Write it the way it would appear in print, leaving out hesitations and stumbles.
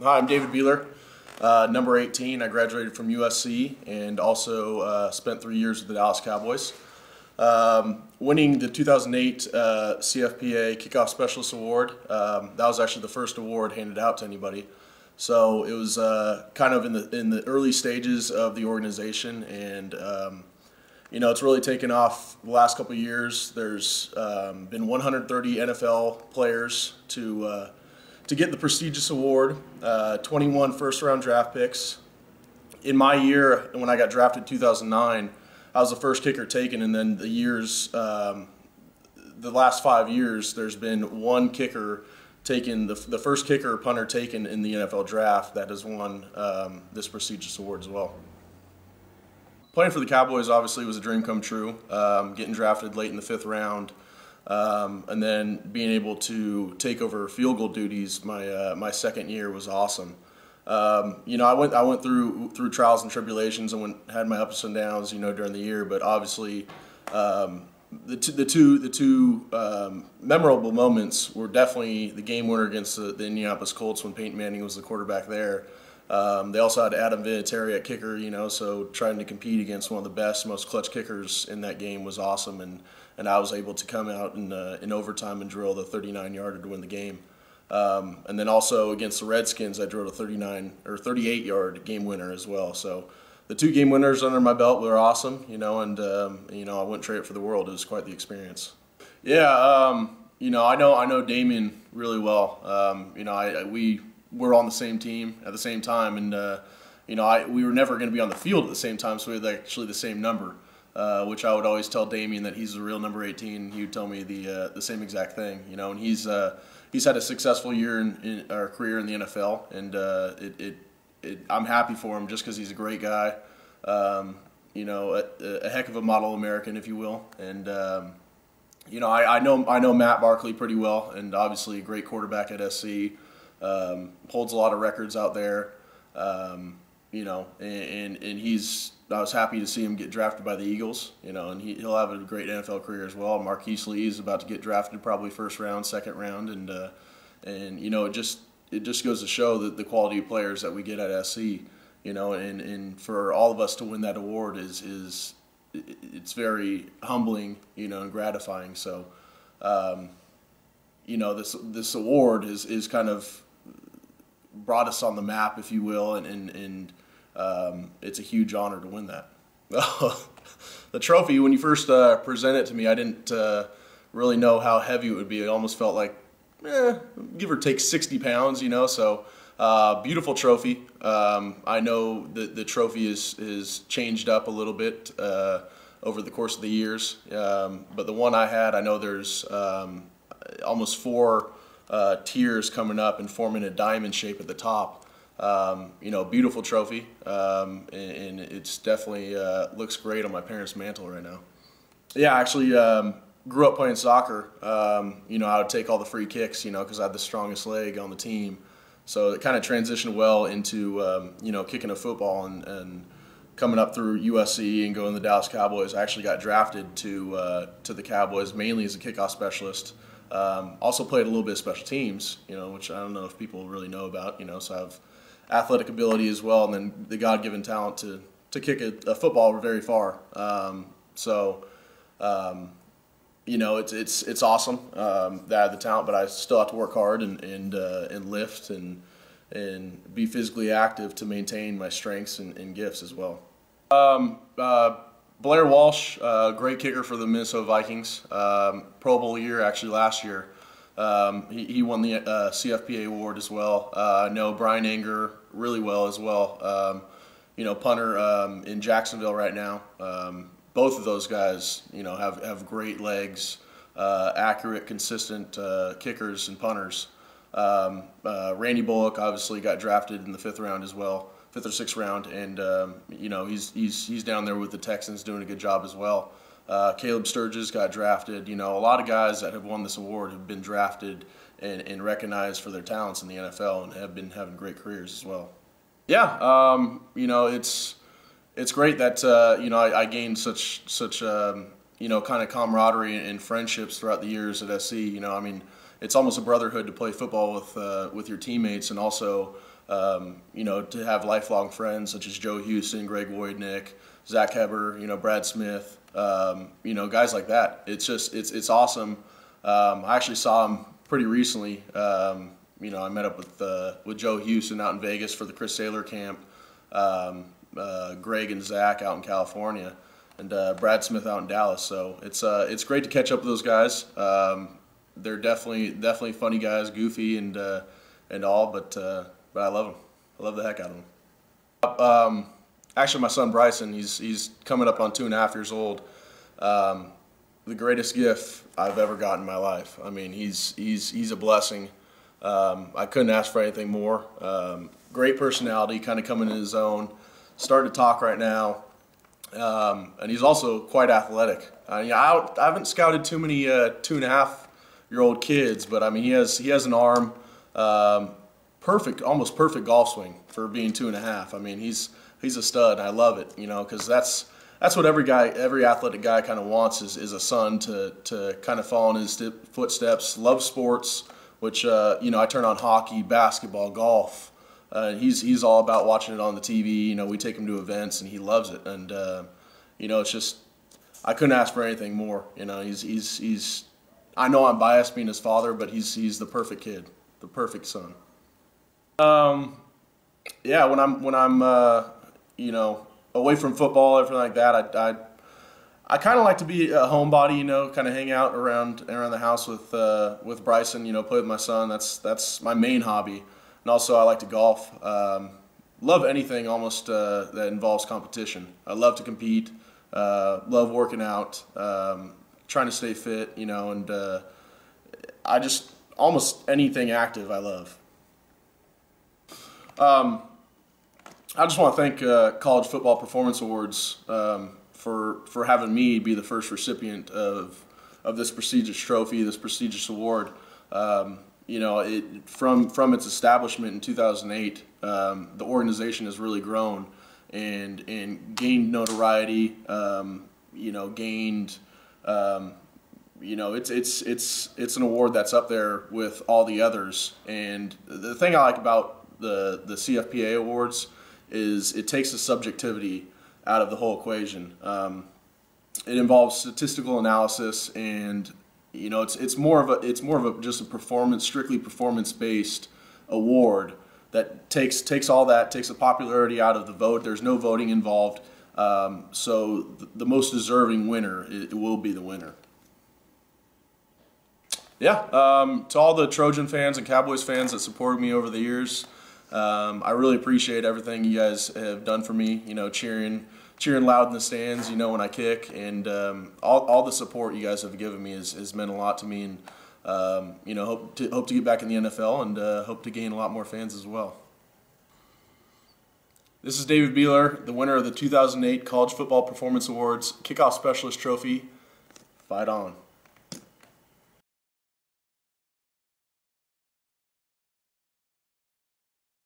Hi, I'm David Buehler, number 18. I graduated from USC and also spent 3 years with the Dallas Cowboys. Winning the 2008 CFPA Kickoff Specialist Award, that was actually the first award handed out to anybody. So it was kind of in the early stages of the organization, and it's really taken off the last couple of years. There's been 130 NFL players to get the prestigious award, 21 first-round draft picks. In my year, when I got drafted in 2009, I was the first kicker taken, and then the last 5 years, there's been one kicker taken, the first kicker or punter taken in the NFL draft that has won this prestigious award as well. Playing for the Cowboys obviously was a dream come true, getting drafted late in the 5th round. And then being able to take over field goal duties my second year was awesome. I went through trials and tribulations and had my ups and downs during the year, but obviously the two memorable moments were definitely the game winner against the Indianapolis Colts when Peyton Manning was the quarterback there. They also had Adam Vinatieri at kicker, so trying to compete against one of the best, most clutch kickers in that game was awesome, and I was able to come out in overtime and drill the 39-yarder to win the game. And then also against the Redskins, I drilled a 38-yard game winner as well. So the 2 game winners under my belt were awesome, and I wouldn't trade it for the world. It was quite the experience. Yeah, I know Damien really well. We were on the same team at the same time, and we were never going to be on the field at the same time, so we had actually the same number, which I would always tell Damien that he's the real number 18. He would tell me the same exact thing, and he's had a successful year in our career in the NFL, and I'm happy for him just because he's a great guy, a heck of a model American, if you will, and I know Matt Barkley pretty well, and obviously a great quarterback at SC. Holds a lot of records out there, and I was happy to see him get drafted by the Eagles, and he'll have a great NFL career as well. Marquise Lee is about to get drafted probably 1st round, 2nd round, and it just goes to show that the quality of players that we get at SC, and for all of us to win that award it's very humbling, and gratifying. So, this award is kind of brought us on the map, if you will, and it's a huge honor to win that. The trophy, when you first presented it to me, I didn't really know how heavy it would be. It almost felt like, give or take 60 pounds, so beautiful trophy. I know that the trophy is changed up a little bit over the course of the years, but the one I had, I know there's almost 4 tiers coming up and forming a diamond shape at the top. Beautiful trophy, and it's definitely looks great on my parents' mantle right now. Yeah, I actually grew up playing soccer. I would take all the free kicks, because I had the strongest leg on the team. So it kind of transitioned well into kicking a football, and coming up through USC and going to the Dallas Cowboys. I actually got drafted to the Cowboys mainly as a kickoff specialist. Also played a little bit of special teams, which I don't know if people really know about, so I have athletic ability as well, and then the God-given talent to kick a football very far. It's awesome that I have the talent, but I still have to work hard and lift and be physically active to maintain my strengths and gifts as well. Blair Walsh, great kicker for the Minnesota Vikings. Pro Bowl year, actually last year. He won the CFPA award as well. I know Brian Anger really well as well. Punter in Jacksonville right now. Both of those guys, have great legs, accurate, consistent kickers and punters. Randy Bullock obviously got drafted in the 5th round as well. 5th or 6th round, and he's down there with the Texans doing a good job as well. Caleb Sturgis got drafted. A lot of guys that have won this award have been drafted and recognized for their talents in the NFL and have been having great careers as well. Yeah, it's great that I gained such kind of camaraderie and friendships throughout the years at SC. It's almost a brotherhood to play football with your teammates, and also You know, to have lifelong friends such as Joe Houston, Greg Voidnick, Zach Heber, you know, Brad Smith, you know, guys like that. It's just, it's awesome. I actually saw him pretty recently. You know, I met up with Joe Houston out in Vegas for the Chris Saylor camp, Greg and Zach out in California, and Brad Smith out in Dallas. So it's great to catch up with those guys. They're definitely funny guys, goofy and all, but I love them. I love the heck out of them. Actually, my son Bryson, he's coming up on 2.5 years old. The greatest gift I've ever gotten in my life. I mean, he's a blessing. I couldn't ask for anything more. Great personality, kind of coming in his own. Starting to talk right now, and he's also quite athletic. You know, I haven't scouted too many 2.5-year-old kids, but I mean, he has an arm, perfect, almost perfect golf swing for being 2.5. I mean, he's a stud, and I love it. You know, because that's what every athletic guy kind of wants is a son to kind of follow in his footsteps. Love sports, which you know, I turn on hockey, basketball, golf. He's all about watching it on the TV. You know, we take him to events, and he loves it. And you know, it's just, I couldn't ask for anything more. You know, he's I know I'm biased being his father, but he's the perfect kid, the perfect son. Yeah, when I'm you know, away from football, everything like that, I kind of like to be a homebody, you know, kind of hang out around the house with Bryson, you know, play with my son. That's my main hobby, and also I like to golf. Love anything almost that involves competition. I love to compete. Love working out, trying to stay fit, you know, and I just almost anything active I love. I just want to thank College Football Performance Awards for having me be the first recipient of this prestigious trophy, this prestigious award. You know, from its establishment in 2008, the organization has really grown and gained notoriety. You know, gained. You know, it's an award that's up there with all the others. And the thing I like about the CFPA awards is it takes the subjectivity out of the whole equation. It involves statistical analysis, and you know, it's more of a just a strictly performance based award that takes the popularity out of the vote. There's no voting involved, so the most deserving winner it will be the winner. Yeah, to all the Trojan fans and Cowboys fans that supported me over the years, I really appreciate everything you guys have done for me. You know, cheering loud in the stands, you know, when I kick, and all the support you guys have given me has meant a lot to me. And you know, hope to get back in the NFL, and hope to gain a lot more fans as well. This is David Buehler, the winner of the 2008 College Football Performance Awards Kickoff Specialist Trophy. Fight on.